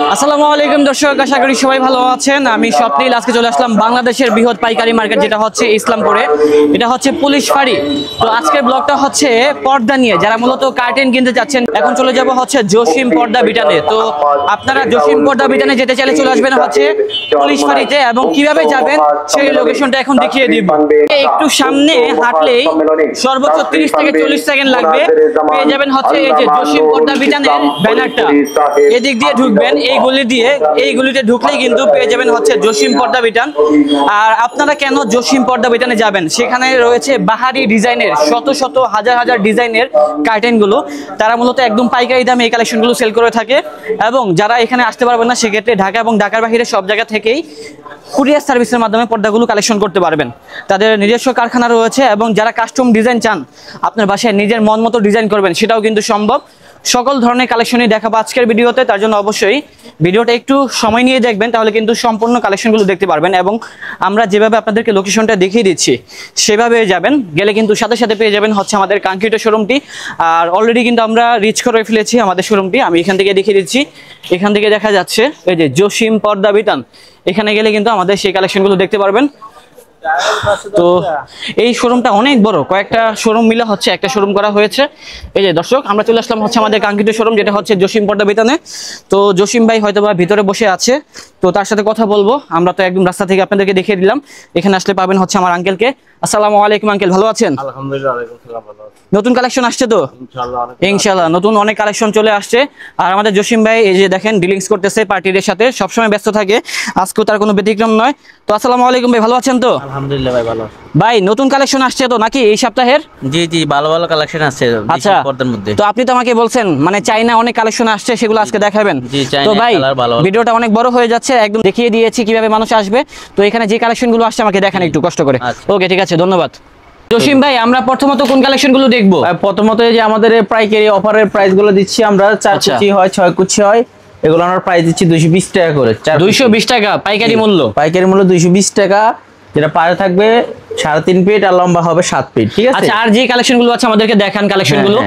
আসসালামু আলাইকুম দর্শক, আশা করি সবাই ভালো আছেন। আমি স্বপ্নিল আজকে চলে আসলাম বাংলাদেশের বৃহৎ পাইকারি মার্কেট, যেটা হচ্ছে ইসলামপুরে। এটা হচ্ছে পুলিশ ফাঁড়ি। তো আজকের ব্লগটা হচ্ছে পর্দা নিয়ে, যারা মূলত কার্টেন কিনতে যাচ্ছেন। এখন চলে যাব হচ্ছে জসিম পর্দা বিটানে। তো আপনারা জসিম পর্দা বিটানে যেতে চাইলে চলে আসবেন হচ্ছে পুলিশ ফাঁড়িতে, এবং কিভাবে যাবেন সেই লোকেশনটা এখন দেখিয়ে দিব। একটু সামনে হাঁটলেই সর্বোচ্চ 30 থেকে 40 সেকেন্ড লাগবে, পেয়ে যাবেন হচ্ছে এই যে জসিম পর্দা বিটানের ব্যানারটা। এদিক দিয়ে ঢুকবেন, এই গুলিতে ঢুকলেই কিন্তু পেয়ে যাবেন হচ্ছে জসিম পর্দা বিটান। আর আপনারা কেন জসিম পর্দা বিটানে যাবেন, সেখানে রয়েছে বাহারি ডিজাইনের শত শত হাজার হাজার ডিজাইনের কার্টেনগুলো। তারা মূলত একদম পাইকারি দামে এই কালেকশনগুলো সেল করে থাকে। এবং যারা এখানে আসতে পারবেন না, সেক্ষেত্রে ঢাকা এবং ঢাকার বাহিরে সব জায়গা থেকেই কুরিয়ার সার্ভিসের মাধ্যমে পর্দাগুলো কালেকশন করতে পারবেন। তাদের নিজস্ব কারখানা রয়েছে, এবং যারা কাস্টম ডিজাইন চান, আপনার বাসায় নিজের মন মতো ডিজাইন করবেন, সেটাও কিন্তু সম্ভব। সকল ধরনের কালেকশনই দেখাবো আজকের ভিডিওতে। তার জন্য অবশ্যই ভিডিওটা একটু সময় নিয়ে দেখবেন, তাহলে কিন্তু সম্পূর্ণ কালেকশনগুলো দেখতে পারবেন। এবং আমরা যেভাবে আপনাদেরকে লোকেশনটা দেখিয়ে দিচ্ছি সেভাবে যাবেন, গেলে কিন্তু সাথে সাথে পেয়ে যাবেন হচ্ছে আমাদের কাঙ্ক্ষিত শোরুমটি। আর অলরেডি কিন্তু আমরা রিচ করে ফেলেছি আমাদের শোরুমটি। আমি এখান থেকে দেখিয়ে দিচ্ছি। এখান থেকে দেখা যাচ্ছে এই যে জসিম পর্দা বিতান। এখানে গেলে কিন্তু আমাদের সেই কালেকশনগুলো দেখতে পারবেন। তো এই শোরুমটা অনেক বড়, কয়েকটা শোরুম মিলে হচ্ছে একটা শোরুম করা হয়েছে। এই যে দর্শক, আমরা চলে আসলাম হচ্ছে আমাদের কাঙ্ক্ষিত শোরুম, যেটা হচ্ছে জসিম পর্দা বিতানে। তো জসিম ভাই হয়তো বা ভিতরে বসে আছে, তো তার সাথে কথা বলবো। আমরা তো একদম রাস্তা থেকে আপনাদেরকে দেখিয়ে দিলাম। এখানে আসলে পাবেন হচ্ছে আমার আঙ্কেলকে। আসসালামু আলাইকুম আঙ্কেল, ভালো আছেন? আলহামদুলিল্লাহ, ওয়ালাইকুম আসসালাম, ভালো আছি। নতুন কালেকশন আসছে তো? ইনশাআল্লাহ নতুন অনেক কালেকশন চলে আসছে। আর আমাদের জসিম ভাই এই যে দেখেন ডিলিংস করতেছে পার্টিদের সাথে, সবসময় ব্যস্ত থাকে, আজকেও তার কোনো ব্যতিক্রম নয়। তো আসসালামু আলাইকুম ভাই, ভালো আছেন তো? আলহামদুলিল্লাহ ভাই, ভালো আছি। ভাই নতুন কালেকশন আসছে তো নাকি এই সপ্তাহের? জি জি, ভালো ভালো কালেকশন আছে আচ্ছা, পর্দার মধ্যে। তো আপনি তো আমাকে বলছেন মানে চাইনা অনেক কালেকশন আসছে, সেগুলো আজকে দেখাবেন। জি, চাইনা তো ভাই কালার ভালো। ভিডিওটা অনেক বড় হয়ে যাচ্ছে, একদম দেখিয়ে দিয়েছি কিভাবে মানুষ আসবে। তো এখানে যে কালেকশনগুলো আসছে আমাকে দেখান একটু কষ্ট করে। ওকে ঠিক আছে, ধন্যবাদ। জসিম ভাই, আমরা প্রথমত কোন কালেকশনগুলো দেখবো? প্রথমত যে আমাদের পাইকারি অফারের প্রাইস গুলো দিচ্ছি আমরা। 4 কুচি হয়, 6 কুচি হয়, এগুলো আমরা প্রাইস দিচ্ছি 220 টাকা করে। 220 টাকা পাইকারি মূল্য? পাইকারি মূল্য 220 টাকা, যেটা পারে থাকবে 3.5 ফিট আর লম্বা হবে 7 ফিট। ঠিক আছে। আচ্ছা, আর যে কালেকশনগুলো আছে আমাদেরকে দেখান কালেকশনগুলো।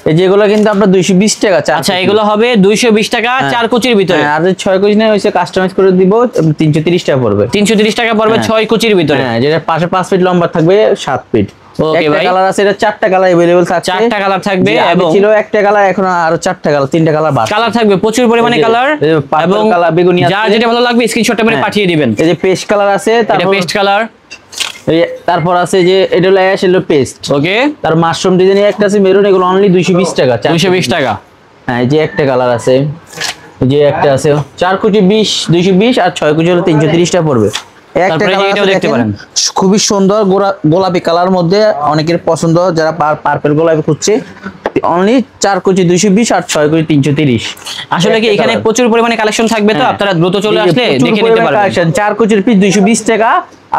এই যেগুলো কিন্তু আপনার 220 টাকা। আচ্ছা, এগুলো হবে 220 টাকা 4 কুচির ভিতরে। আর যে 6 কুচি নেই হইছে কাস্টমাইজ করে দিব, 330 টাকা পড়বে। 330 টাকা পড়বে 6 কুচির ভিতরে। হ্যাঁ, যেটা পাশে 5 ফিট লম্বা থাকবে, 7 ফিট। ওকে ভাই, কালার আছে, এটা 4টা কালার अवेलेबल থাকছে। 4টা কালার থাকবে, এবং ছিল একটা কালার, এখন আরো 4টা কালার, 3টা কালার বাড়ছে। কালার থাকবে প্রচুর পরিমাণে কালার, এবং কালার বেগুনি আছে। যার যেটা ভালো লাগবে স্ক্রিনশটটা মেরে পাঠিয়ে দিবেন। এই যে পেস্ট কালার আছে, এটা পেস্ট কালার। তারপর আছে যে এটা হলো অ্যাশ, এলো পেস্ট। ওকে, তার মাশরুম ডিজাইন একটা আছে মেরুন, এগুলো অনলি 220 টাকা। 220 টাকা। হ্যাঁ, এই যে একটা কালার আছে, এই যে একটা আছে 4 কুচি 20 220, আর 6 কুচি হলো 330 টাকা পড়বে। একটা কালার দেখতে পারেন, খুবই সুন্দর গোলাপি কালার মধ্যে, অনেকের পছন্দ, যারা পার্পল গোলাপি খুঁজছে। অনলি 4 কুচি 220 আর 6 কুচি 330। আসলে কি এখানে প্রচুর পরিমাণে কালেকশন থাকবে, তো আপনারা দ্রুত চলে আসলে দেখে নিতে পারবেন। 4 কুচির পিস 220 টাকা,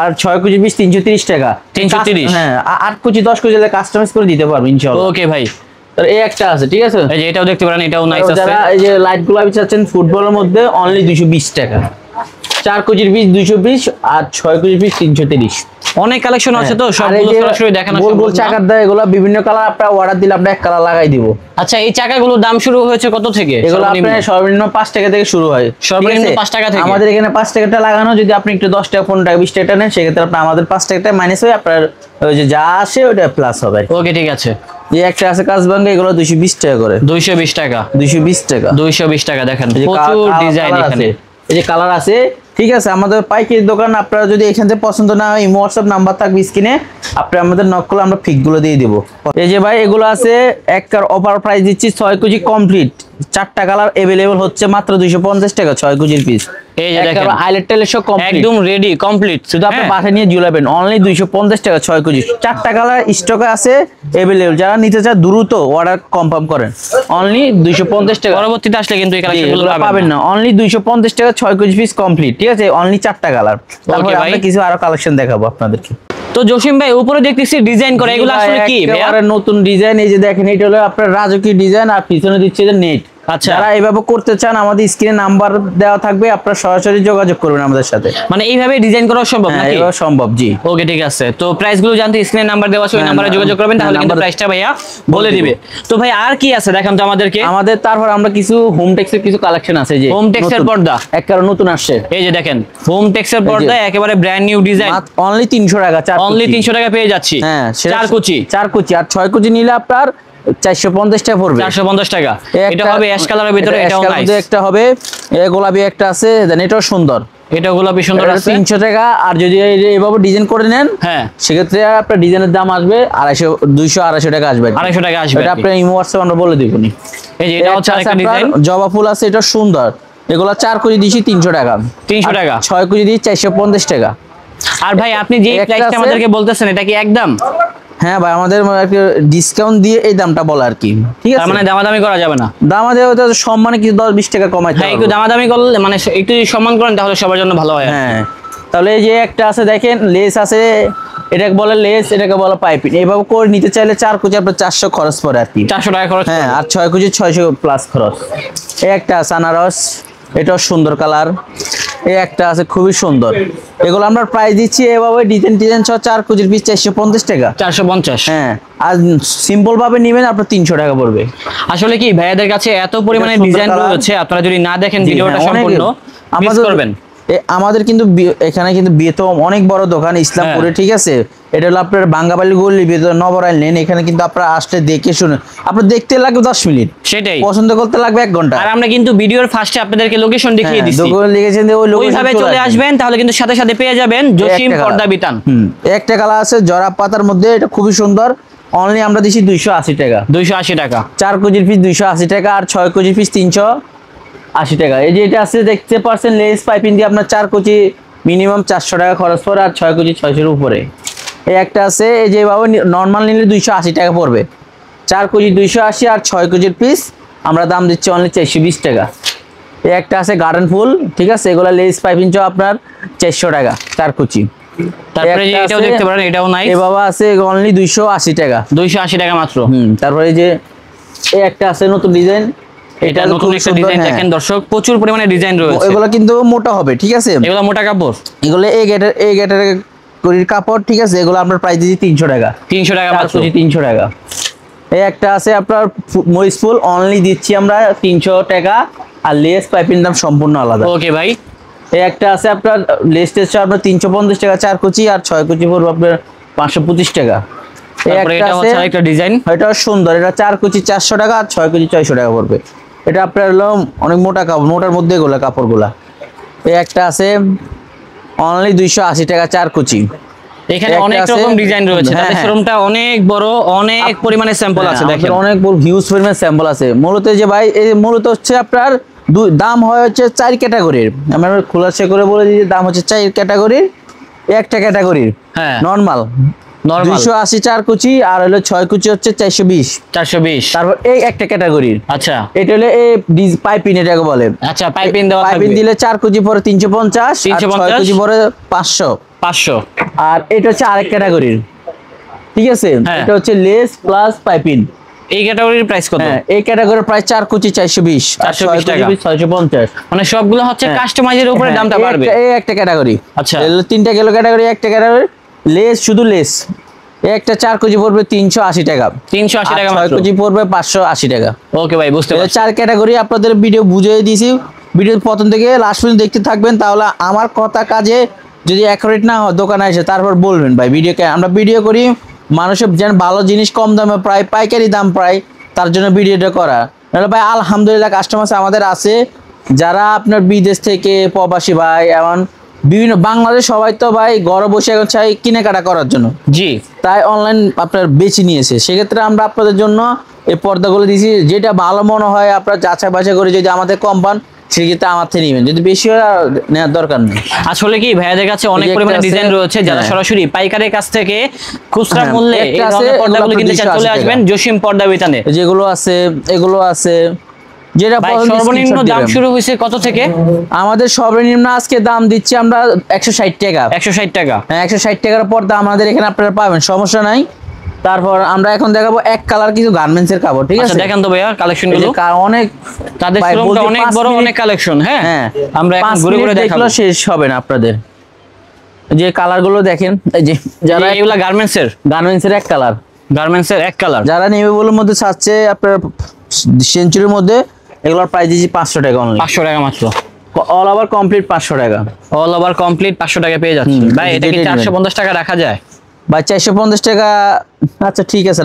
আর 6 কুচি পিস 330 টাকা। 330। হ্যাঁ, 8 কুচি 10 কুচি কাস্টমাইজ করে দিতে পারবো ইনশাআল্লাহ। ওকে ভাই, এই একটা আছে, ঠিক আছে। এই যে এটাও দেখতে পারেন, এটাও নাইস আছে। যারা এই যে লাইট গোলাপি চাচ্ছেন ফুটবলের মধ্যে, অনলি 220 টাকা। 4 কুচির পিস 220, আর 6 কুচির পিস 330। অনেক কালেকশন আছে, তো সবগুলো সরাসরি দেখানো সম্ভব না। গোল চাকার দেয়, এগুলো বিভিন্ন কালার, আপনারা অর্ডার দিলে আমরা এক কালার লাগাই দিব। আচ্ছা, এই চাকাগুলোর দাম শুরু হয়েছে কত থেকে? এগুলো আপনার সর্বনিম্ন 5 টাকা থেকে শুরু হয়। সর্বনিম্ন 5 টাকা থেকে। আমাদের এখানে 5 টাকাটা লাগানো, যদি আপনি একটু 10 টাকা 15 টাকা 20 টাকা নেন, সেক্ষেত্রে আপনি আমাদের 5 টাকাটা মাইনাস হয়ে আপনার ওই যে যা আসে ওটা প্লাস হবে। ওকে ঠিক আছে। এই একটা আছে কাজবাঙ্গা, এগুলো 220 টাকা করে। 220 টাকা। 220 টাকা। 220 টাকা। দেখেন প্রচুর ডিজাইন এখানে। এই যে কালার আছে, ঠিক আছে। আমাদের পাইকারি দোকান, আপনারা যদি এখান থেকে পছন্দ না হয়, ইমো হোয়াটসঅ্যাপ নাম্বার থাকবে স্ক্রিনে, আপনি আমাদের নক করলে আমরা ফিক্স গুলো দিয়ে দিব। এই যে ভাই, এগুলো আছে একটার অফার প্রাইস দিচ্ছি 6 কুচি কমপ্লিট, 4টা কালার अवेलेबल হচ্ছে মাত্র 250 টাকা 6 কুচির পিস। এই যে দেখেন আইলেট টেলের সব কমপ্লিট, একদম রেডি কমপ্লিট, শুধু আপনি বাসায় নিয়ে ঝুলাবেন। অনলি 250 টাকা 6 কুচি। 4টা কালার স্টকে আছে अवेलेबल, যারা নিতে চান দ্রুত অর্ডার কনফার্ম করেন। অনলি 250 টাকা। পরবর্তীতে আসলে কিন্তু এই কালেকশনগুলো পাবেন না। অনলি 250 টাকা 6 কুচি পিস কমপ্লিট, ঠিক আছে। অনলি 4টা কালার। তারপর আমরা কিছু আরো কালেকশন দেখাবো আপনাদেরকে। তো জসিম ভাই, উপরে দেখতেছি ডিজাইন করা, এগুলো আসলে কি ভাই? নতুন ডিজাইন, এই যে দেখেন, এটা হলো আপনার রাজকীয় ডিজাইন, আর পিছনে দিচ্ছে যে নেট। আচ্ছা। যারা এইভাবে করতে চান আমাদের স্ক্রিনে নাম্বার দেওয়া থাকবে, আপনারা সরাসরি যোগাযোগ করবেন আমাদের সাথে। মানে এইভাবে ডিজাইন করা সম্ভব হ্যাঁ, নাকি? এভাবে সম্ভব, জি। ওকে, ঠিক আছে। তো প্রাইস গুলো জানতে স্ক্রিনে নাম্বার দেওয়া আছে, ওই হ্যাঁ, নাম্বারে যোগাযোগ করবেন, হ্যাঁ, তাহলে কিন্তু নাম্বার প্রাইসটা ভাইয়া বলে বলে দিবে। তো ভাই আর কি আছে দেখান তো আমাদেরকে। আমাদের তারপর আমরা কিছু হোম টেক্সের কিছু কালেকশন আছে, যে হোম টেক্সের নতুন, পর্দা একবারে নতুন আসছে, এই যে দেখেন হোম টেক্সের পর্দা, একেবারে ব্র্যান্ড নিউ ডিজাইন, অনলি 300 টাকা, অনলি 300 টাকা পেয়ে যাচ্ছি। হ্যাঁ, 4 কুচি, 4 কুচি আর 6 কুচি নিলে আপনার 450 টাকা পড়বে। 450 টাকা। এটা একটা- হবে অ্যাশ কালারের ভিতরে, এটা এটাও অ্যাশ কালারের নাইস। মধ্যে একটা হবে, গোলাপি একটা আছে, দেন এটাও সুন্দর, এটা গোলাপি সুন্দর এটা আছে। 300 টাকা। আর যদি এইভাবে ডিজাইন করে নেন, হ্যাঁ, সেক্ষেত্রে আপনার ডিজাইনের দাম আসবে 250 200 টাকা আসবে। 250 টাকা আসবে। এটা আপনার ইমো হোয়াটসঅ্যাপ আমরা বলে দিবনি। এই যে এটা হচ্ছে আরেকটা ডিজাইন, জবা ফুল আছে, এটা সুন্দর, এগুলা 4 কুচি দিছি 300 টাকা, 300 টাকা। 6 কুচি দিই 450 টাকা। আর ভাই আপনি যে একটা প্রাইসটা আছে- আমাদেরকে বলতেছেন, এটা কি একদম? হ্যাঁ ভাই, আমাদের ডিসকাউন্ট দিয়ে এই দামটা বলা আর কি, ঠিক তার আছে? মানে দামাদামি করা যাবে না? দাম আমাদের হয়তো সম্মানে কিছু 10-20 টাকা কমাইতে হ্যাঁ, হবে। একটু দামাদামি করলে মানে একটু যদি সম্মান করেন তাহলে সবার জন্য ভালো হয়। হ্যাঁ, তাহলে এই যে একটা আছে দেখেন, লেস আছে, এটাকে বলে লেস, এটাকে বলে পাইপিং। এইভাবে করে নিতে চাইলে 4 কুচি আপনার 400 খরচ পড়ে আর কি। 400 টাকা খরচ হ্যাঁ, পড়বে। আর 6 কুচি 600 প্লাস খরচ। এই একটা আছে আনারস, এটাও সুন্দর কালার। এই একটা আছে খুবই সুন্দর, এগুলো আমরা প্রাইস দিচ্ছি এভাবে ডিজাইন সহ 4 কুচির পিস 450 টাকা। 450। হ্যাঁ, আর সিম্পল ভাবে নেবেন আপনার 300 টাকা পড়বে। আসলে কি ভাইয়াদের কাছে এত পরিমাণে সুন্দর ডিজাইন colour। রয়েছে, আপনারা যদি না দেখেন জি, ভিডিওটা হ্যাঁ, অনেক- সম্পূর্ণ মিস করবেন। আমাদের কিন্তু এখানে কিন্তু বিয়েতে অনেক বড় দোকান ইসলামপুরে, ঠিক আছে? এটা হলো আপনার বাঙ্গাবাড়ি গল্লি ভিতরে নবরাইল লেন। এখানে কিন্তু আপনারা আসলে দেখে শুনে আপনার দেখতে লাগবে 10 মিনিট, সেটাই। পছন্দ করতে লাগবে 1 ঘন্টা। আর আমরা কিন্তু ভিডিওর ফার্স্টে আপনাদেরকে লোকেশন দেখিয়ে হ্যাঁ, দিচ্ছি, দোকান লিখেছেন যে ওই লোকেশন ওইভাবে চলে আসবেন, তাহলে কিন্তু সাথে সাথে পেয়ে যাবেন জসিম পর্দা বিতান। একটা কালার আছে জরা পাতার মধ্যে, এটা খুবই সুন্দর, অনলি আমরা দিছি 280 টাকা। 280 টাকা। 4 কুচির পিস 280 টাকা, আর 6 কুচির পিস 380 টাকা। এই যে এটা আছে দেখতে পাচ্ছেন, লেস পাইপিং দিয়ে আপনার 4 কুচি মিনিমাম 400 টাকা খরচ পড়ে, আর 6 কুচি 600 এর উপরে। এই একটা আছে, এই যে বাবা নর্মাল নিলে 280 টাকা পড়বে, 4 কুচি 280, আর 6 কুচির পিস আমরা দাম দিচ্ছি অনলি 420 টাকা। এই একটা আছে গার্ডেন ফুল, ঠিক আছে? এগুলা লেস পাইপিং চাও আপনার 400 টাকা 4 কুচি। তারপরে এই যে একটা এটাও আছে, দেখতে পারেন, এটাও নাইস, এই বাবা আছে অনলি 280 টাকা। 280 টাকা মাত্র। তারপরে এই যে এই একটা আছে নতুন ডিজাইন, এটা নতুন খুব একটা সুন্দর, ডিজাইন হ্যাঁ। দেখেন দর্শক, প্রচুর পরিমাণে ডিজাইন রয়েছে। এগুলো কিন্তু মোটা হবে, ঠিক আছে? এগুলো মোটা কাপড়, এগুলো এই গেটের করির কাপড়, ঠিক আছে? এগুলো আপনার প্রাইস দিচ্ছি 300 টাকা। 300 টাকা 4 মাত্র। কুচি 300 টাকা। এই একটা আছে আপনার মরিচ ফুল, অনলি দিচ্ছি আমরা 300 টাকা, আর লেস পাইপিং দাম সম্পূর্ণ আলাদা। ওকে ভাই। এই একটা আছে আপনার লেস টেস্ট আপনার 350 টাকা 4 কুচি, আর 6 কুচি পড়বে আপনার 525 টাকা। এই তারপরে একটা এটা আছে, হচ্ছে আরেকটা ডিজাইন, এটা সুন্দর, এটা 4 কুচি 400 টাকা, আর 6 কুচি 600 টাকা পড়বে। এটা আপনার হলো অনেক মোটা কাপড়, মোটার মধ্যে এগুলো কাপড়গুলা। এই একটা আছে অনলি 280 টাকা 4 কুচি। এখানে একটা অনেক আছে, রকম ডিজাইন রয়েছে, হ্যাঁ, তাদের হ্যাঁ। শোরুমটা অনেক বড়, অনেক পরিমাণে স্যাম্পল আছে হ্যাঁ, দেখেন। আমাদের অনেক হিউজ পরিমাণ স্যাম্পল আছে। মূলত যে ভাই এই মূলত হচ্ছে আপনার দাম হয় হচ্ছে 4 ক্যাটাগরির। আমরা খোলাসা করে বলে দিই যে দাম হচ্ছে 4 ক্যাটাগরির। একটা ক্যাটাগরির হ্যাঁ, নরমাল নরমাল 280 4 কুচি, আর হলো 6 কুচি হচ্ছে 420। 420। তারপর এই একটা ক্যাটাগরির, আচ্ছা এটা হলো এই পাইপিং, এটাকে বলে। আচ্ছা, পাইপিং দেওয়া পাইপিং থাকবে। দিলে 4 কুচি পরে 350, আর 350, 6 কুচি পরে 500। 500। আর এটা হচ্ছে আরেক ক্যাটাগরির, ঠিক আছে? হ্যাঁ। এটা হচ্ছে লেস প্লাস পাইপিং। এই ক্যাটাগরির প্রাইস কত? হ্যাঁ, এই ক্যাটাগরির প্রাইস 4 কুচি 420, আর 420 6 টাকা। কুচি 650। মানে সবগুলো হচ্ছে হ্যাঁ। কাস্টমাইজের উপরে হ্যাঁ, দামটা এই বাড়বে। এই একটা ক্যাটাগরি। আচ্ছা। এগুলো 3টা গেল ক্যাটাগরি, একটা ক্যাটাগরি লেস, শুধু লেস। এই একটা 4 কুচি পড়বে 380 টাকা, 380 টাকা 6 মাত্র। কুচি পড়বে 580 টাকা। ওকে ভাই, বুঝতে এই পারছি। 4 ক্যাটাগরি আপনাদের ভিডিও বুঝিয়ে দিয়েছি। ভিডিও প্রথম থেকে লাস্ট পর্যন্ত দেখতে থাকবেন, তাহলে আমার কথা কাজে যদি অ্যাকুরেট না হয় দোকানে এসে তারপর বলবেন ভাই ভিডিওকে। আমরা ভিডিও করি মানুষের যেন ভালো জিনিস কম দামে প্রায় পাইকারি দাম প্রায়, তার জন্য ভিডিওটা করা। নাহলে ভাই আলহামদুলিল্লাহ কাস্টমার আমাদের আছে যারা আপনার বিদেশ থেকে প্রবাসী ভাই, এমন বিভিন্ন বাংলাদেশ সবাই তো ভাই ঘরে বসে এখন চাই কেনাকাটা করার জন্য, জি, তাই অনলাইন আপনার বেছে নিয়েছে। সেক্ষেত্রে আমরা আপনাদের জন্য এই পর্দাগুলো দিয়েছি, যেটা ভালো মনে হয় আপনার যাচাই বাছাই করে যদি আমাদের কম পান সেক্ষেত্রে আমার থেকে নেবেন, যদি বেশি হয় আর নেওয়ার দরকার নেই। আসলে কি ভাইয়াদের কাছে অনেক এই যে একটা পরিমাণে আছে, ডিজাইন রয়েছে, যারা হ্যাঁ। সরাসরি পাইকারের কাছ থেকে খুচরা হ্যাঁ, মূল্যে একটা এই আছে, ধরনের পর্দাগুলো এগুলো কিনতে চান, 280 চলে টাকা। আসবেন জসিম পর্দা বিতানে। যেগুলো আছে এগুলো আছে, যেটা ভাই পছন্দ সর্বনিম্ন screenshot দাম দিবেন। শুরু হয়েছে কত থেকে? আমাদের সর্বনিম্ন আজকে দাম দিচ্ছি আমরা 160 টাকা। 160 টাকা। হ্যাঁ, 160 টাকার পর্দা আমাদের এখানে আপনারা পাবেন, সমস্যা নাই। তারপর আমরা এখন দেখাবো এক কালার কিছু গার্মেন্টস এর কাপড়, ঠিক আচ্ছা আছে? দেখেন তো ভাইয়া কালেকশন এই যে গুলো, অনেক তাদের ভাই, শোরুমটা বলতে অনেক 5 বড়, মিনিট অনেক কালেকশন। হ্যাঁ হ্যাঁ আমরা এখন 5 ঘুরে ঘুরে মিনিট দেখাবো। দেখলেও শেষ হবে না আপনাদের। যে কালার গুলো দেখেন, এই যে যারা এগুলা গার্মেন্টস এর, গার্মেন্টস এর এক কালার, গার্মেন্টস এর এক কালার। যারা নেভি ব্লুর মধ্যে চাচ্ছে আপনার সেঞ্চুরির মধ্যে, এগুলোর প্রাইস দিচ্ছি 500 টাকা অনলি, 500 টাকা মাত্র, অল ওভার কমপ্লিট 500 টাকা। অল ওভার কমপ্লিট 500 টাকা পেয়ে যাচ্ছে। ভাই এটা কি 450 টাকা রাখা যায়? বা 450 টাকা, আচ্ছা ঠিক আছে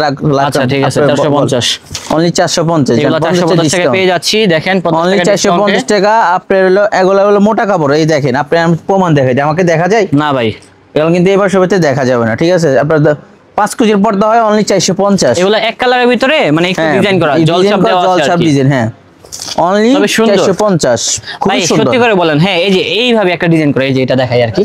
আচ্ছা ঠিক আছে 450, অনলি 450, এগুলো 450 টাকা পেয়ে যাচ্ছি। দেখেন 50 অনলি টাকা 450 টাকা। আপনার হলো এগুলো হলো মোটা কাপড়, এই দেখেন আপনি, আমি প্রমাণ দেখাই দিই, আমাকে দেখা যায় না ভাই, এগুলো কিন্তু এবার সবেতে দেখা যাবে না, ঠিক আছে? আপনার 5 কেজির পর্দা হয় অনলি 450। এগুলো এক কালারের ভিতরে মানে একটু ডিজাইন করা, জলছাপ দেওয়া আছে জলছাপ আর কি। ডিজাইন, হ্যাঁ অনলি তবে সুন্দর। 450, খুব ভাই সুন্দর। সত্যি করে বলেন, হ্যাঁ এই যে এইভাবে একটা ডিজাইন করে, এই যে এটা দেখাই আর কি,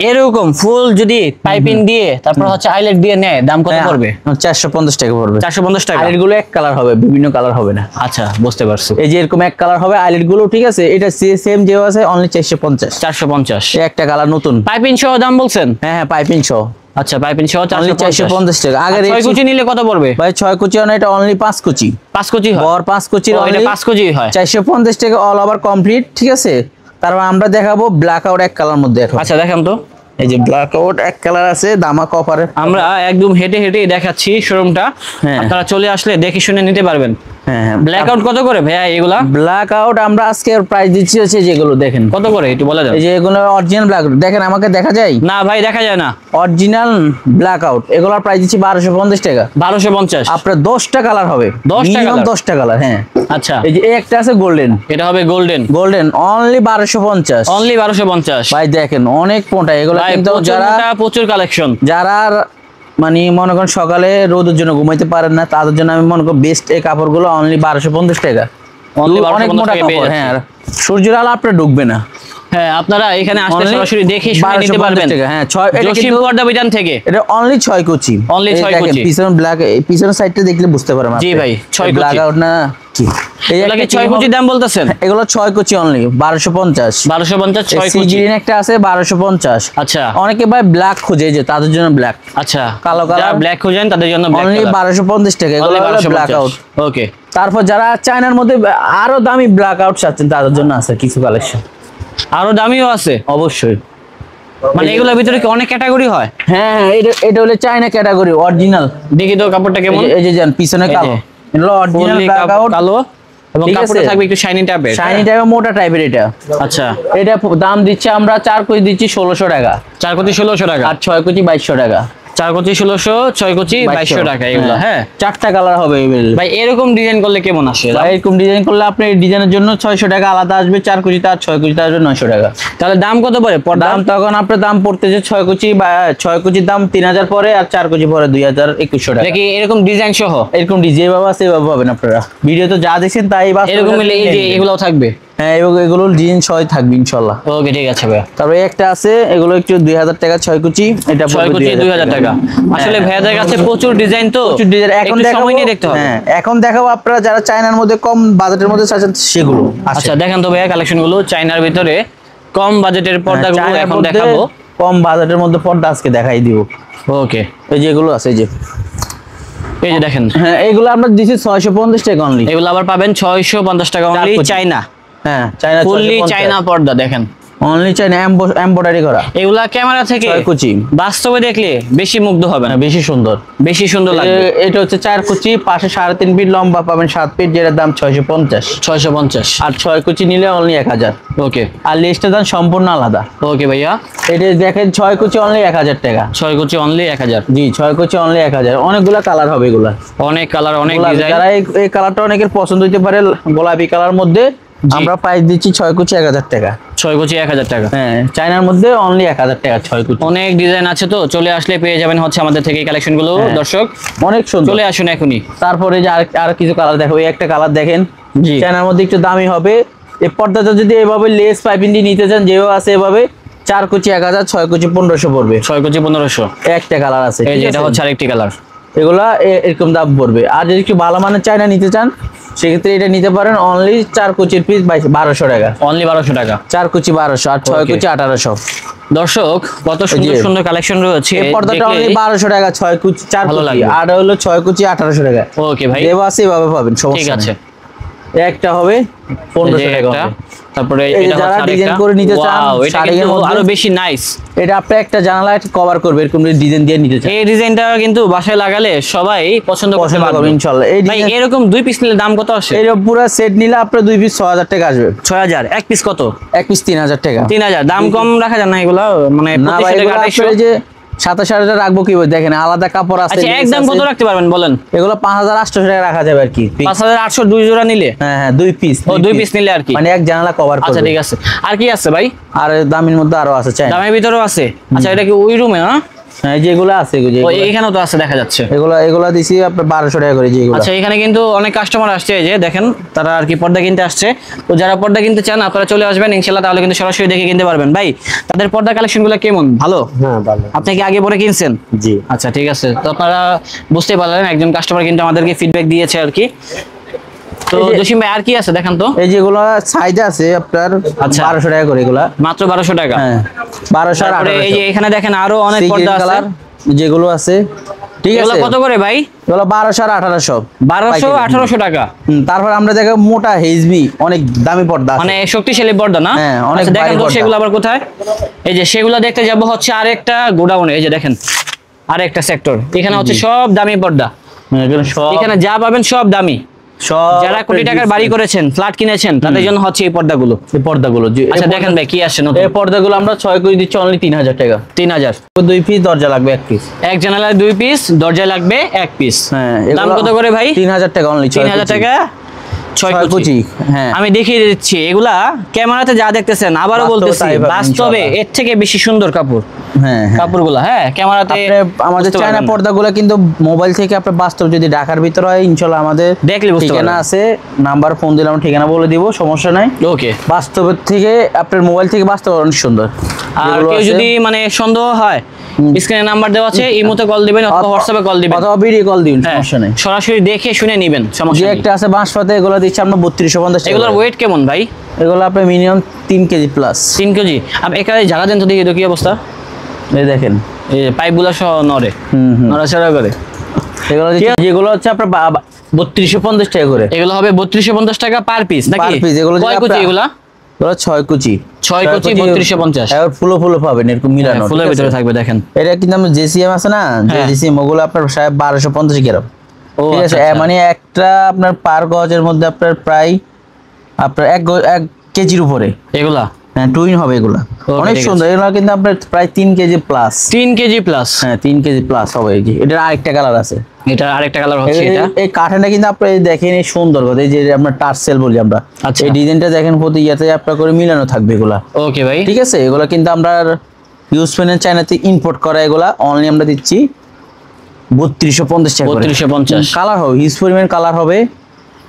এরকম ফুল যদি পাইপিং দিয়ে তারপর হচ্ছে আইলেট দিয়ে নেয়, দাম কত পড়বে? 450 টাকা পড়বে। 450 টাকা। আইলেট গুলো এক কালার হবে, বিভিন্ন কালার হবে না। আচ্ছা বুঝতে পারছি, এই যে এরকম এক কালার হবে আইলেট গুলো, ঠিক আছে? এটা সেম যে আছে অনলি 450, 450 একটা কালার নতুন। পাইপিং সহ দাম বলছেন? হ্যাঁ হ্যাঁ পাইপিং সহ আচ্ছা পাইপিং সহ অনলি 450 টাকা। আগে 6 কুচি নিলে কত পড়বে? ভাই 6 কুচি না, এটা অনলি 5 কুচি, 5 কুচি হয়, বর 5 কুচির ও, এটা অনলি 5 কুচি হয়। 450 টাকা অল ওভার কমপ্লিট, ঠিক আছে? তারপর আমরা দেখাবো ব্ল্যাক আউট এক কালার মধ্যে এখন। আচ্ছা দেখেন তো, এই যে ব্ল্যাক আউট এক কালার আছে, দামা কপারের। আমরা একদম হেঁটে হেঁটে দেখাচ্ছি শোরুমটা, হ্যাঁ। আপনারা চলে আসলে দেখে শুনে নিতে পারবেন। হ্যাঁ হ্যাঁ ব্ল্যাক আউট কত করে ভাইয়া এগুলা? ব্ল্যাক আউট আমরা আজকে প্রাইস দিচ্ছি হচ্ছে যেগুলো দেখেন, কত করে একটু বলে দেন। এই যে এগুলো অরিজিনাল ব্ল্যাক, দেখেন আমাকে দেখা যায়? না ভাই দেখা যায় না। অরিজিনাল ব্ল্যাক আউট এগুলোর প্রাইস দিচ্ছি 1250 টাকা। 1250, আপনার 10টা কালার হবে, 10টা মিনিমাম colour? 10টা কালার, হ্যাঁ। আচ্ছা এই যে এই একটা আছে গোল্ডেন, এটা হবে গোল্ডেন, গোল্ডেন অনলি 1250। অনলি 1250। ভাই দেখেন অনেক মোটা এগুলো, ভাই কিন্তু প্রচুর কালেকশন। যারা মানে মনে করেন সকালে রোদের জন্য ঘুমাইতে পারেন না, তাদের জন্য আমি মনে করি বেস্ট এই কাপড়গুলো অনলি 1250 টাকা। Only অনেক 1250 মোটা টাকায় পেয়ে কাপড়, যাচ্ছি। হ্যাঁ। সূর্যের আলো আপনার ঢুকবে না। হ্যাঁ আপনারা এখানে আসলে Only সরাসরি দেখে শুনে নিতে 1250 পারবেন। টাকা, হ্যাঁ। এটা জসিম কিন্তু পর্দা বিতান থেকে। এটা অনলি 6 কুচি, Only এই 6 দেখেন, কুচি। পিছনে ব্ল্যাক, এই পিছনের সাইডটা দেখলে বুঝতে পারবেন আপনি। জি ভাই, 6 ব্ল্যাক কুচি। আউট না কি? এই এগুলা কি একটা 6 কুচির দাম বলতেছেন? এগুলো 6 কুচি অনলি 1250। 1250 6 সি কুচি। গ্রিন একটা আছে 1250। আচ্ছা অনেকে ভাই ব্ল্যাক খুঁজে, এই যে তাদের জন্য ব্ল্যাক, আচ্ছা, কালো যারা কালার ব্ল্যাক খুঁজেন তাদের জন্য ব্ল্যাক অনলি 1250 টাকা, এগুলো হলো ব্ল্যাক আউট। ওকে। তারপর যারা চায়নার মধ্যে আরো দামি ব্ল্যাক আউট চাচ্ছেন, তাদের জন্য আছে কিছু কালেকশন, আরো দামিও আছে অবশ্যই। মানে এগুলোর ভিতরে কি অনেক ক্যাটাগরি হয়? হ্যাঁ হ্যাঁ, এটা হলো চায়না ক্যাটাগরি অরিজিনাল। দেখি তো কাপড়টা কেমন। এই যে যান পিছনে এই যে। কালো, এটা হলো অরিজিনাল Fully ব্ল্যাক আউট, কালো এবং ঠিক কাপড়টা আছে? থাকবে একটু শাইনি টাইপের। শাইনি টাইপের মোটা টাইপের এটা। আচ্ছা এটা দাম দিচ্ছে আমরা 4 কুচি দিচ্ছি 1600 টাকা, 4 কুচি 1600 টাকা, আর 6 কুচি 2200 টাকা। 4 কুচি 1600, 6 কুচি 2200 টাকা এগুলো। হ্যাঁ চারটা কালার হবে এভেলেবল। ভাই এরকম ডিজাইন করলে কেমন আসে? ভাই এরকম ডিজাইন করলে আপনি এই ডিজাইনের জন্য 600 টাকা আলাদা আসবে, 4 কুচি তার 6 কুচি তার আসবে 900 টাকা। তাহলে দাম কত পড়ে? দাম তখন আপনার দাম পড়তেছে 6 কুচি বা 6 কুচির দাম 3000 পরে, আর 4 কুচি পরে 2100 টাকা। দেখি এরকম ডিজাইন সহ এরকম ডিজাইন বাবা সেভাবে পাবেন আপনারা, ভিডিও তো যা দেখছেন তাই বাস্তবে এরকম মিলে এই যে এগুলোও থাকবে। হ্যাঁ এগুলো ডিজাইন সহ থাকবে ইনশাআল্লাহ। ওকে ঠিক আছে ভাই। তারপরে একটা আছে এগুলো একটু 2000 টাকা 6 কুচি, এটা 6 কুচি 2000 টাকা। আসলে ভাইয়াদের কাছে প্রচুর ডিজাইন তো, প্রচুর ডিজাইন এখন একটু দেখাবো। সময় নিয়ে দেখতে হবে। হ্যাঁ এখন দেখাবো আপনারা যারা চায়নার মধ্যে কম বাজেটের মধ্যে চাচ্ছেন সেগুলো। আচ্ছা দেখেন তো ভাইয়া কালেকশন গুলো চায়নার ভিতরে কম বাজেটের পর্দাগুলো চায়নার এখন মধ্যে দেখাবো। কম বাজেটের মধ্যে পর্দা আজকে দেখাই দিব। ওকে এই যেগুলো আছে এই যে, এই যে দেখেন হ্যাঁ এগুলো আমরা দিছি 650 টাকা অনলি। এগুলো আবার পাবেন 650 টাকা অনলি। 4 কুচি। চায়না, হ্যাঁ চায়না ফুললি চায়না পর্দা দেখেন। অনলি চায়না এমব্রয়ডারি করা, এগুলা ক্যামেরা থেকে 6 কুচি। বাস্তবে দেখলে বেশি মুগ্ধ হবে না, বেশি সুন্দর, বেশি সুন্দর লাগবে। এটা হচ্ছে 4 কুচি, পাশে 3.5 ফিট লম্বা পাবেন 7 ফিট, যেটার দাম 650। 650। আর 6 কুচি নিলে অনলি 1000। ওকে আর লেসটার দাম সম্পূর্ণ আলাদা। ওকে ভাইয়া, এটা দেখেন 6 কুচি অনলি 1000 টাকা। 6 কুচি অনলি 1000। জি 6 কুচি অনলি 1000। অনেকগুলা কালার হবে এগুলা, অনেক কালার, অনেক ডিজাইন। যারা এই কালারটা অনেকের পছন্দ হইতে পারে, গোলাপি কালার মধ্যে আমরা প্রাইস দিচ্ছি 6 কুচি 1000 টাকা। 6 কুচি 1000 টাকা। হ্যাঁ চায়নার মধ্যে অনলি 1000 টাকা 6 কুচি। অনেক ডিজাইন আছে তো, চলে আসলে পেয়ে যাবেন হচ্ছে আমাদের থেকে এই কালেকশন গুলো। হ্যাঁ। দর্শক অনেক সুন্দর। চলে আসুন এখনই। তারপরে যে আর কিছু কালার দেখো, এই একটা কালার দেখেন, জি। চায়নার মধ্যে একটু দামি হবে। এই পর্দাটা যদি এভাবে লেস পাইপিং দিয়ে নিতে চান, যেভাবে আছে এভাবে 4 কুচি 1000, 6 কুচি 1500 পড়বে। 6 কুচি 1500। একটা কালার আছে, এই ঠিক যে এটা আছে? হচ্ছে আরেকটি কালার। এগুলা এরকম দাম পড়বে। আর যদি একটু ভালো মানের চায়না নিতে চান সেক্ষেত্রে এটা নিতে পারেন অনলি 4 কুচির পিস 1200 টাকা। অনলি 1200 টাকা। 4 কুচি 1200 আর 6 কুচি 1800। দর্শক কত সুন্দর সুন্দর কালেকশন রয়েছে, এই পর্দাটা অনলি 1200 টাকা, 6 কুচি 4 ভালো কুচি লাগবে। আর হলো 6 কুচি 1800 টাকা। ওকে ভাই, দেবা আছে এভাবে পাবেন, ঠিক সমস্যা আছে। নেই। একটা হবে 1500 টাকা একটা, হবে। তারপরে এই যে এটা যারা হচ্ছে ডিজাইন আরেকটা। করে নিতে চান, Wow, এটা শাড়ির কিন্তু মধ্যে আরো বেশি নাইস। এটা আপনি একটা জানালা কভার করবে এরকম ডিজাইন দিয়ে নিতে চান, এই ডিজাইনটা কিন্তু বাসায় লাগালে সবাই পছন্দ করতে পছন্দ পারবে করবে ইনশাআল্লাহ। এই ভাই ডিজাইন এরকম 2 পিস নিলে দাম কত আসে? এর পুরো সেট নিলে আপনার 2 পিস 6000 টাকা আসবে। 6000, এক পিস কত? এক পিস 3000 টাকা। 3000, দাম কম রাখা যায় না এগুলো? মানে না ভাই, 2500 এগুলো টাকা, 2800। আসলে যে 27000 রাখবো কি দেখেন, আলাদা কাপড় আছে। আচ্ছা, একদম কত রাখতে পারবেন বলেন? এগুলো 5800 টাকা রাখা যাবে আর কি। 5800 2 জোড়া নিলে? হ্যাঁ হ্যাঁ, 2 পিস। ও 2 পিস নিলে আর কি, মানে এক জানালা কভার করবে। আচ্ছা ঠিক আছে। আর কি আছে ভাই? আর দামের মধ্যে আরো আছে চাই, দামের ভিতরেও আছে? আচ্ছা, এটা কি ওই রুমে না? হ্যাঁ যেগুলো আছে ও এখানেও তো আছে দেখা যাচ্ছে। এগুলো দিছি আপনার 1200 টাকা করে যেগুলো। আচ্ছা, এখানে কিন্তু অনেক কাস্টমার আসছে, এই যে দেখেন তারা আর কি পর্দা কিনতে আসছে। তো যারা পর্দা কিনতে চান আপনারা চলে আসবেন ইনশাআল্লাহ, তাহলে কিন্তু সরাসরি দেখে কিনতে পারবেন। ভাই তাদের পর্দা কালেকশনগুলো কেমন? ভালো? হ্যাঁ ভালো। আপনি কি আগে পরে কিনছেন? জি। আচ্ছা ঠিক আছে, তো আপনারা বুঝতে পারলেন একজন কাস্টমার কিন্তু আমাদেরকে ফিডব্যাক দিয়েছে আর কি। তো এই যে- জসিম ভাই আর কি আছে দেখান তো। এই যেগুলো সাইজ আছে আপনার আচ্ছা। 1200 টাকা করে এগুলা। মাত্র 1200 টাকা। হ্যাঁ 1200 আর তারপরে এই যে 1800 এখানে দেখেন আরো অনেক পর্দা আছে। কালার যেগুলো আছে, ঠিক এগুলো আছে। কত করে ভাই? এগুলো 1200 আর 1800। 1200 1800 টাকা। তারপর আমরা দেখো মোটা হেজবি অনেক দামি পর্দা আছে। মানে শক্তিশালী পর্দা না? হ্যাঁ, অনেক আচ্ছা, দেখেন ভারী তো পর্দা। সেগুলো আবার কোথায়? এই যে সেগুলো দেখতে যাব হচ্ছে আরেকটা গোডাউনে, এই যে দেখেন আরেকটা সেক্টর। এখানে হচ্ছে সব দামি পর্দা, এগুলো সব এখানে যা পাবেন সব দামি। সব যারা কোটি টাকার বাড়ি করেছেন, ফ্ল্যাট কিনেছেন, তাদের জন্য হচ্ছে এই পর্দাগুলো। এই পর্দাগুলো আচ্ছা দেখেন ভাই কি আসছে নতুন। এই পর্দাগুলো আমরা 6 করে দিচ্ছি অনলি 3000 টাকা। 3000। 2 পিস দরজা লাগবে 1 পিস। এক জানালায় 2 পিস, দরজায় লাগবে 1 পিস। হ্যাঁ দাম এগুলো কত করে ভাই? 3000 টাকা অনলি। 3000 টাকা 6 6 কুচি। কুচি। হ্যাঁ আমি দেখিয়ে দিচ্ছি, এগুলা ক্যামেরাতে যা দেখতেছেন আবারও বাস্তবে বলতেছি, তাই পাবেন বাস্তবে ইনশাআল্লাহ। এর থেকে বেশি সুন্দর কাপড় হ্যাঁ হ্যাঁ। কাপড়গুলা। হ্যাঁ ক্যামেরাতে আপনি আমাদের বুঝতে চায়না পারবেন না। পর্দাগুলো কিন্তু মোবাইল থেকে আপনি বাস্তব যদি ঢাকার ভিতরে হয় ইনশাআল্লাহ আমাদের দেখলে বুঝতে ঠিকানা পারবেন। আছে, নাম্বার ফোন দিলে আমরা ঠিকানা বলে দিব, সমস্যা নাই। ওকে। বাস্তবের থেকে আপনার মোবাইল থেকে বাস্তব অনেক সুন্দর। আর যেগুলো কেউ আছে- যদি মানে সন্দেহ হয়, স্ক্রিনে নাম্বার দেওয়া আছে, ইমোতে কল দিবেন অথবা হোয়াটসঅ্যাপে কল দিবেন। অথবা ভিডিও কল দিন, হ্যাঁ, সমস্যা নেই। সরাসরি দেখে শুনে নেবেন, যে সমস্যা নেই। একটা আছে বাঁশপাতা, এগুলো দিচ্ছি আমরা 3250 টাকা। এগুলোর ওয়েট কেমন ভাই? এগুলো আপনার মিনিমাম 3 কেজি প্লাস। 3 কেজি। আপনি এখানে জায়গা দেন তো দেখি, তো কি অবস্থা। এই দেখেন, এই পাইপগুলো সহ নড়ে, নড়াচড়া করে। এগুলো যেগুলো হচ্ছে আপনার 3250 টাকা করে এগুলো হবে 3250 টাকা পার পিস নাকি? Per piece. এগুলো কয় কুচি এগুলা? 6 কুচি। 6 কুচি 3250। এবার ফুলো ফুলো পাবেন এরকম মিলানো, ফুলের ঠিক ভিতরে আছে? থাকবে দেখেন। এটা কিন্তু আমরা জেসিএম আছে না, হ্যাঁ। জেসিএম ওগুলো আপনার 1250 গ্রাম। ও ঠিক আছে, আচ্ছা, আচ্ছা। মানে একটা আপনার পার গজের মধ্যে আপনার প্রায় আপনার 1 কেজির উপরে। এগুলা হ্যাঁ টুইন হবে এগুলা, Okay, অনেক ঠিক সুন্দর। এগুলো কিন্তু আপনার প্রায় 3 কেজি প্লাস। 3 KG plus. হ্যাঁ 3 কেজি প্লাস হবে। এই যে এটার আরেকটা কালার আছে, এটা আরেকটা কালার হচ্ছে এই- এটা। এই কাঠাটা কিন্তু আপনি দেখেন এই সুন্দর কথা, এই যে আমরা টার্সেল বলি আমরা। আচ্ছা। এই ডিজাইনটা দেখেন প্রতি ইয়াতে আপনার করে মিলানো থাকবে এগুলা, ওকে ভাই। ঠিক আছে? এগুলা কিন্তু আমরা ইউজ পেনের চায়নাতে ইম্পোর্ট করা, এগুলা অনলি আমরা দিচ্ছি 3250 টাকা করে। 3250। কালার হবে হিউজ পরিমাণ কালার হবে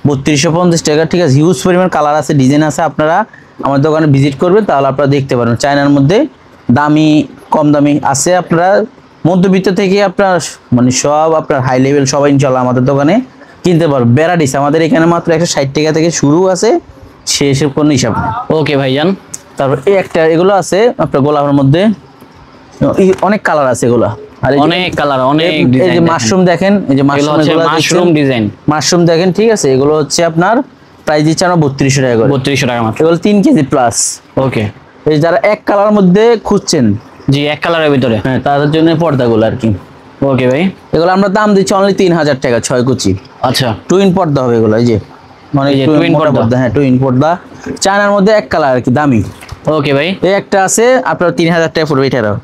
3250 টাকা, ঠিক আছে? হিউজ পরিমাণ কালার আছে, ডিজাইন আছে। আপনারা আমার দোকানে ভিজিট করবেন তাহলে আপনারা দেখতে পারবেন। চায়নার মধ্যে দামি কম দামি আছে, আপনারা মধ্যবিত্ত থেকে আপনার মানে সব আপনার হাই লেভেল সবাই ইনশাআল্লাহ আমাদের দোকানে কিনতে পারবেন। ভ্যারাইটিস আমাদের এখানে মাত্র 160 টাকা থেকে শুরু আছে, শেষের কোনো হিসাব নেই। ওকে ভাইজান। তারপর এই একটা এগুলো আছে আপনার গোলাপের মধ্যে, অনেক কালার আছে এগুলা। আর এই যে- অনেক কালার, অনেক এই ডিজাইন। যে মাশরুম দেখেন, এই যে এগুলো মাশরুম, হচ্ছে এগুলো মাশরুম ডিজাইন। মাশরুম দেখেন, ঠিক আছে? এগুলো হচ্ছে আপনার প্রাইস দিচ্ছে আমরা 3200 টাকা করে। 3200 টাকা মাত্র। এগুলো 3 কেজি প্লাস। ওকে। এই যারা এক কালার মধ্যে খুঁজছেন, জি, এক কালারের ভিতরে। হ্যাঁ তাদের জন্য পর্দাগুলো আর কি। ওকে ভাই। এগুলো আমরা দাম দিচ্ছি অনলি 3000 টাকা 6 কুচি। আচ্ছা। টুইন পর্দা হবে এগুলো, এই যে মানে এই যে টুইন twin পর্দা। পর্দা। হ্যাঁ টুইন পর্দা, চায়নার মধ্যে এক কালার আর কি, দামি। ওকে ভাই। এই একটা আছে আপনার 3000 টাকা পড়বে এটারও।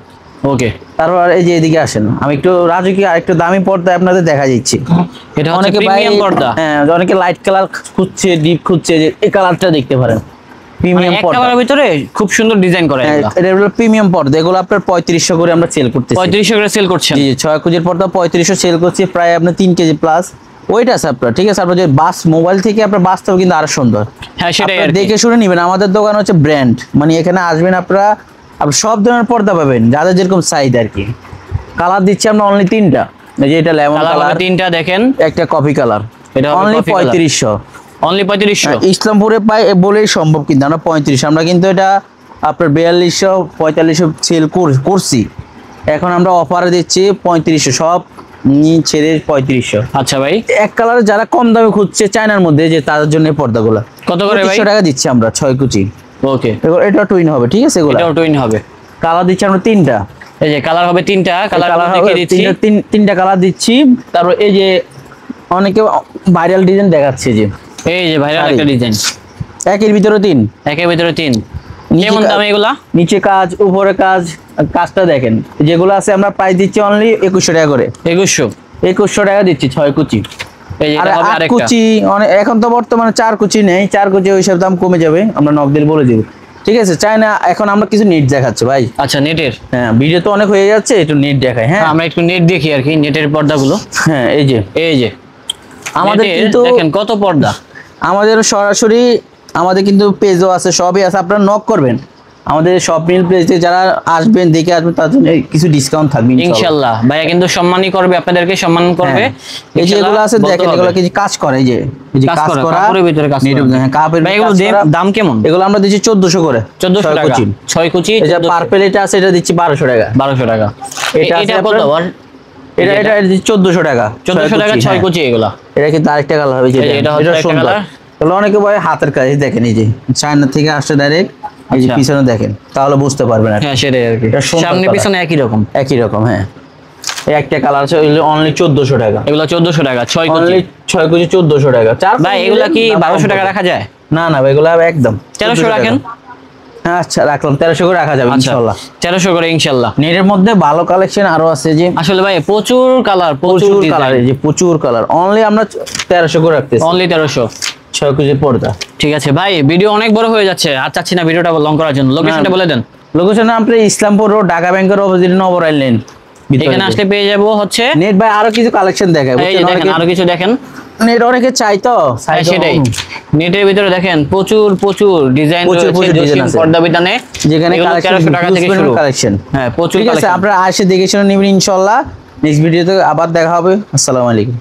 ওকে। তারপর এই যে এদিকে আসেন, আমি একটু রাজুকি আরেকটু দামি পর্দা আপনাদের দেখা দিচ্ছি। এটা হচ্ছে অনেকে প্রিমিয়াম পর্দা। হ্যাঁ অনেকে লাইট কালার খুঁজছে, ডিপ খুঁজছে, যে এই কালারটা দেখতে পারেন। মানে প্রিমিয়াম এক পর্দা, কালারের ভিতরে খুব সুন্দর ডিজাইন করা হ্যাঁ, এগুলো। এটা হলো প্রিমিয়াম পর্দা। এগুলো আপনার 3500 করে আমরা সেল করতেছি। 3500 করে সেল করছেন। জি 6 কেজির পর্দা 3500 সেল করছি, প্রায় আপনার 3 কেজি প্লাস ওইটা আছে আপনার, ঠিক আছে? আপনার যে বাস মোবাইল থেকে আপনার বাস্তব কিন্তু আরো সুন্দর। হ্যাঁ সেটাই আপনারা আর কি। দেখে শুনে নেবেন। আমাদের দোকান হচ্ছে ব্র্যান্ড, মানে এখানে আসবেন আপনারা সব ধরনের পর্দা পাবেন, যাদের যেরকম চাহিদা আর কি। কালার দিচ্ছি আমরা অনলি 3টা। এই যে এটা লেমন কালার কালার, হবে তিনটা দেখেন, একটা কফি কালার, এটা হবে অনলি coffee color। 3500। অনলি 3500। ইসলামপুরে পাই বলেই সম্ভব, কিন্তু আমরা 35, আমরা কিন্তু এটা আপনার 4200 4500 সেল করছি, এখন আমরা অফারে দিচ্ছি 3500, সব ছেড়ে 3500। আচ্ছা ভাই, এক কালার যারা কম দামে খুঁজছে চায়নার মধ্যে, যে তাদের জন্য এই পর্দাগুলো কত করে ভাই? 2500 টাকা দিচ্ছি আমরা 6 কুচি। ওকে, এটা টুইন হবে, ঠিক আছে? এগুলো এটাও টুইন হবে। কালার দিচ্ছি আমরা তিনটা, এই যে কালার হবে তিনটা, কালার কালার দেখিয়ে দিচ্ছি। তিনটা কালার দিচ্ছি। তারপর এই যে অনেকে ভাইরাল ডিজাইন দেখাচ্ছে, যে এই যে ভাইরাল শাড়ি। একটা ডিজাইন, একের ভিতরে তিন, একের ভিতরে তিন। নিচে কেমন দাম এগুলা? নিচে কাজ উপরে কাজ, কাজটা দেখেন। যেগুলো আছে আমরা প্রাইস দিচ্ছি অনলি 2100 টাকা করে, 2100 টাকা দিচ্ছি 6 কুচি। এই যে আর এটা হবে 8 আরেকটা। কুচি এখন তো বর্তমানে 4 কুচি নেই, 4 কুচি ওই সব দাম কমে যাবে, আমরা নক দিলে বলে দিব, ঠিক আছে? চায়না এখন আমরা কিছু নেট দেখাচ্ছি ভাই। আচ্ছা, নেটের। হ্যাঁ, ভিডিও তো অনেক হয়ে যাচ্ছে, একটু নেট দেখাই। হ্যাঁ আমরা একটু নেট দেখি আর কি, নেটের পর্দাগুলো। হ্যাঁ, এই যে আমাদের নেটের কিন্তু দেখেন কত পর্দা। আমাদের সরাসরি আমাদের কিন্তু পেজও আছে, সবই আছে, আপনারা নক করবেন। আমাদের শপিং পেজে যারা আসবেন, দেখে আসবেন, তার জন্য কিছু ডিসকাউন্ট থাকবে ইনশাআল্লাহ। ইনশাআল্লাহ ভাইয়া কিন্তু সম্মানই করবে, আপনাদেরকে সম্মান করবে। এই যে এগুলো আছে দেখেন, এগুলো কিছু কাজ করে, এই যে কাজ করা, কাপড়ের ভিতরে কাজ করা। হ্যাঁ, কাপড়ের ভাই এগুলো দাম কেমন? এগুলো আমরা দিচ্ছি 1400 করে, 1400 টাকা, 6 কুচি। এই যে পার্পল এটা আছে, এটা দিচ্ছি 1200 টাকা। 1200 টাকা। এটা আছে এটা কত আপনার- আবার? এটা দিচ্ছি 1400 টাকা, 1400 টাকা 6 কুচি এগুলা। এটা কিন্তু আরেকটা কালার হবে, এই যে এটা হচ্ছে একটা সুন্দর। কালার। এগুলো অনেকে বলে হাতের কাজ, এই দেখেন, এই যে চায়না থেকে আসছে ডাইরেক্ট, এই যে আচ্ছা। পিছনে দেখেন, তাহলে বুঝতে পারবেন আর কি। হ্যাঁ সেটাই আর কি, এটা সুন্দর সামনে colour। পিছনে একই রকম। একই রকম, হ্যাঁ। এই একটা কালার আছে, অনলি 1400 টাকা, এগুলো 1400 টাকা 6 কুচি। অনলি 6 কুচি 1400 টাকা। ভাই এগুলা কি 1200 টাকা রাখা যায়? না না ভাই, এগুলো একদম 1300 রাখেন। হ্যাঁ আচ্ছা, রাখলাম 1300 করে রাখা যাবে আচ্ছা, ইনশাআল্লাহ। 1300 করে ইনশাআল্লাহ। নেটের মধ্যে ভালো কালেকশন আরো আছে, যে আসলে ভাই প্রচুর কালার, প্রচুর প্রচুর কালার, এই যে প্রচুর কালার, অনলি আমরা 1300 করে রাখতেছি, অনলি 1300। 6 কুচি পর্দা। ঠিক আছে ভাই, ভিডিও অনেক বড় হয়ে যাচ্ছে, আর চাচ্ছি না ভিডিওটা লং করার জন্য। লোকেশনটা বলে দেন। লোকেশন আপনি ইসলামপুর রোড, ঢাকা ব্যাংকের অপোজিট নবরাইল লেন। এখানে আসলে পেয়ে যাবো হচ্ছে, নেট ভাই আরো কিছু কালেকশন দেখায়, এই যে দেখেন আরো কিছু দেখেন। নেট অনেকে চাই তো, হ্যাঁ, সেটাই। নেটের ভিতরে দেখেন প্রচুর প্রচুর ডিজাইন প্রচুর রয়েছে, ডিজাইন জসিম আছে। পর্দা বিতানে, যেখানে এগুলো 1300 টাকা থেকে শুরু। কালেকশন। হ্যাঁ প্রচুর ঠিক আছে, collection। আপনারা এসে দেখে শুনে নেবেন ইনশাআল্লাহ। নেক্সট ভিডিওতে আবার দেখা হবে। আসসালামু আলাইকুম।